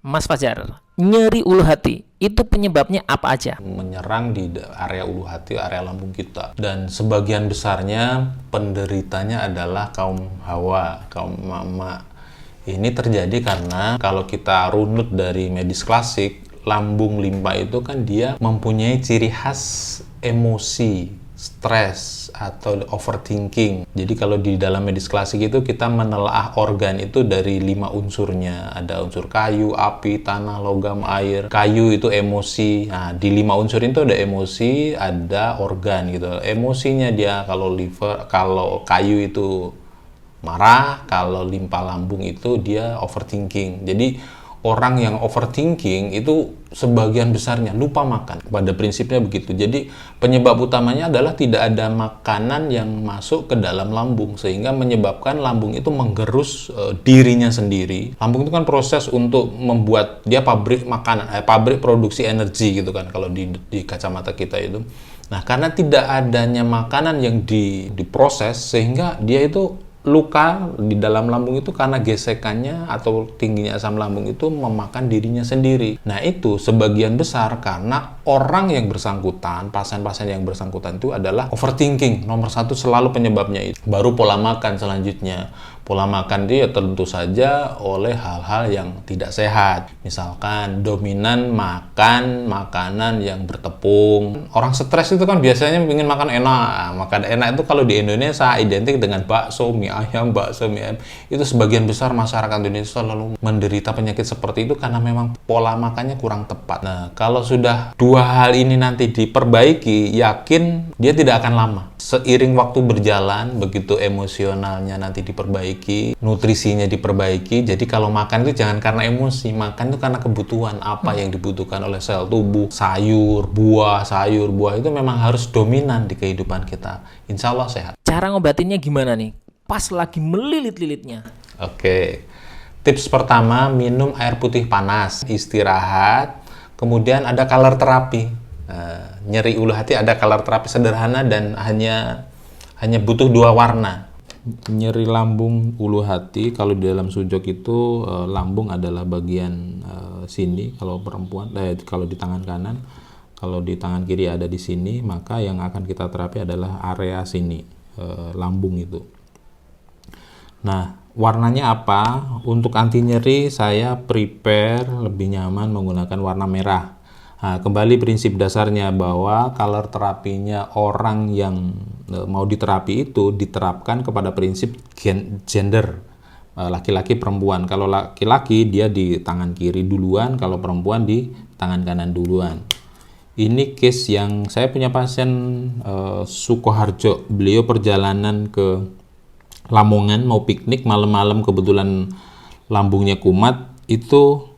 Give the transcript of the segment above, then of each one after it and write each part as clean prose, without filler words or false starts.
Mas Fajar, nyeri ulu hati itu penyebabnya apa aja? Menyerang di area ulu hati, area lambung kita. Dan sebagian besarnya penderitanya adalah kaum hawa, kaum mama. Ini terjadi karena kalau kita runut dari medis klasik, lambung limpa itu kan dia mempunyai ciri khas emosi, stres atau overthinking. Jadi kalau di dalam medis klasik itu kita menelaah organ itu dari 5 unsurnya. Ada unsur kayu, api, tanah, logam, air. Kayu itu emosi. Nah, di 5 unsur itu ada emosi, ada organ gitu. Emosinya dia kalau kayu itu marah, kalau limpa lambung itu dia overthinking. Jadi orang yang overthinking itu sebagian besarnya lupa makan. Pada prinsipnya begitu. Jadi penyebab utamanya adalah tidak ada makanan yang masuk ke dalam lambung sehingga menyebabkan lambung itu menggerus dirinya sendiri. Lambung itu kan proses untuk membuat dia pabrik makanan, pabrik produksi energi gitu kan kalau di kacamata kita itu. Nah, karena tidak adanya makanan yang diproses sehingga dia itu luka di dalam lambung itu karena gesekannya atau tingginya asam lambung itu memakan dirinya sendiri. Nah, itu sebagian besar karena orang yang bersangkutan, pasien-pasien yang bersangkutan itu adalah overthinking. Nomor satu selalu penyebabnya itu. Baru pola makan selanjutnya. Pola makan dia tentu saja oleh hal-hal yang tidak sehat. Misalkan dominan makan makanan yang bertepung. Orang stres itu kan biasanya ingin makan enak. Makan enak itu kalau di Indonesia identik dengan bakso, mie ayam, bakso, mie ayam. Itu sebagian besar masyarakat Indonesia selalu menderita penyakit seperti itu karena memang pola makannya kurang tepat. Nah, kalau sudah dua hal ini nanti diperbaiki, yakin dia tidak akan lama. Seiring waktu berjalan, begitu emosionalnya nanti diperbaiki, nutrisinya diperbaiki. Jadi kalau makan itu jangan karena emosi, makan itu karena kebutuhan apa yang dibutuhkan oleh sel tubuh. Sayur, buah itu memang harus dominan di kehidupan kita. Insya Allah sehat. Cara ngobatinnya gimana nih? Pas lagi melilit-lilitnya. Oke. Tips pertama, minum air putih panas, istirahat, kemudian ada color terapi. Nyeri ulu hati ada color terapi sederhana dan hanya butuh 2 warna. Nyeri lambung ulu hati kalau di dalam sujok itu lambung adalah bagian sini kalau perempuan, kalau di tangan kanan, kalau di tangan kiri ada di sini, maka yang akan kita terapi adalah area sini, lambung itu. Nah, warnanya apa? Untuk anti nyeri saya prepare lebih nyaman menggunakan warna merah. Nah, kembali prinsip dasarnya bahwa color terapinya orang yang mau diterapi itu diterapkan kepada prinsip gender, laki-laki perempuan. Kalau laki-laki dia di tangan kiri duluan, kalau perempuan di tangan kanan duluan. Ini case yang saya punya pasien Sukoharjo. Beliau perjalanan ke Lamongan mau piknik malam-malam, kebetulan lambungnya kumat. Itu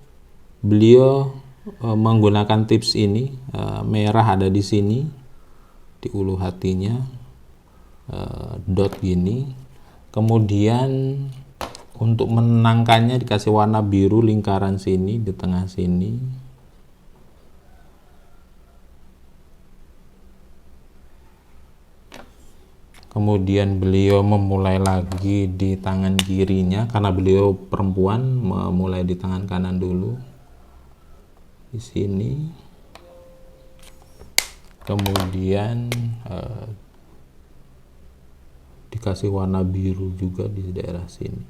beliau menggunakan tips ini, merah ada di sini di ulu hatinya, dot gini. Kemudian untuk menenangkannya dikasih warna biru lingkaran sini di tengah sini. Kemudian beliau memulai lagi di tangan kirinya karena beliau perempuan, memulai di tangan kanan dulu. Di sini, kemudian dikasih warna biru juga di daerah sini.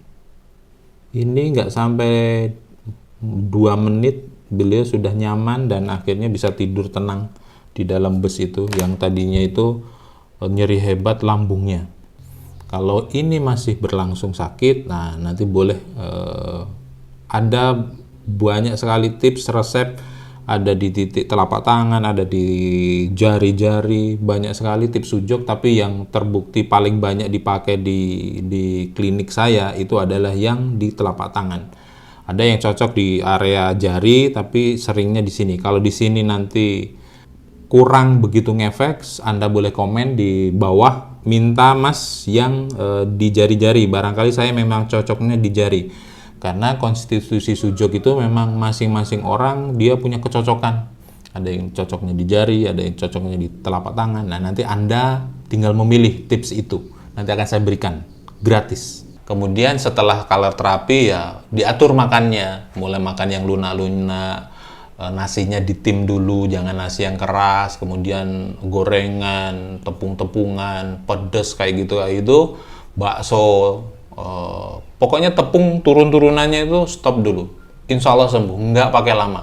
Ini nggak sampai 2 menit beliau sudah nyaman dan akhirnya bisa tidur tenang di dalam bus itu yang tadinya itu nyeri hebat lambungnya. Kalau ini masih berlangsung sakit, nah nanti boleh ada banyak sekali tips resep, ada di titik telapak tangan, ada di jari-jari, banyak sekali tips sujok, tapi yang terbukti paling banyak dipakai di klinik saya itu adalah yang di telapak tangan. Ada yang cocok di area jari tapi seringnya di sini. Kalau di sini nanti kurang begitu ngefek, Anda boleh komen di bawah, minta Mas yang di jari-jari, barangkali saya memang cocoknya di jari. Karena konstitusi sujok itu memang masing-masing orang dia punya kecocokan. Ada yang cocoknya di jari, ada yang cocoknya di telapak tangan. Nah, nanti Anda tinggal memilih tips itu. Nanti akan saya berikan gratis. Kemudian setelah color terapi ya diatur makannya, mulai makan yang lunak-lunak, nasinya ditim dulu, jangan nasi yang keras, kemudian gorengan, tepung-tepungan, pedes kayak gitu, bakso, pokoknya tepung turun-turunannya itu stop dulu. Insya Allah sembuh, nggak pakai lama.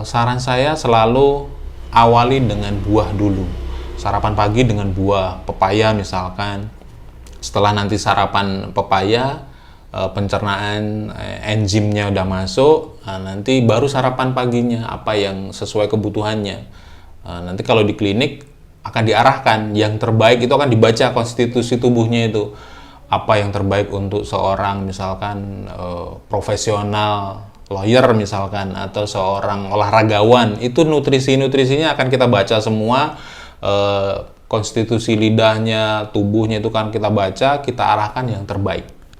Saran saya selalu awali dengan buah dulu. Sarapan pagi dengan buah, pepaya misalkan. Setelah nanti sarapan pepaya, pencernaan enzimnya udah masuk, nanti baru sarapan paginya apa yang sesuai kebutuhannya. Nanti kalau di klinik akan diarahkan yang terbaik, itu akan dibaca konstitusi tubuhnya itu apa yang terbaik untuk seorang misalkan profesional lawyer misalkan, atau seorang olahragawan, itu nutrisinya akan kita baca semua, konstitusi lidahnya, tubuhnya itu kan kita baca, kita arahkan yang terbaik.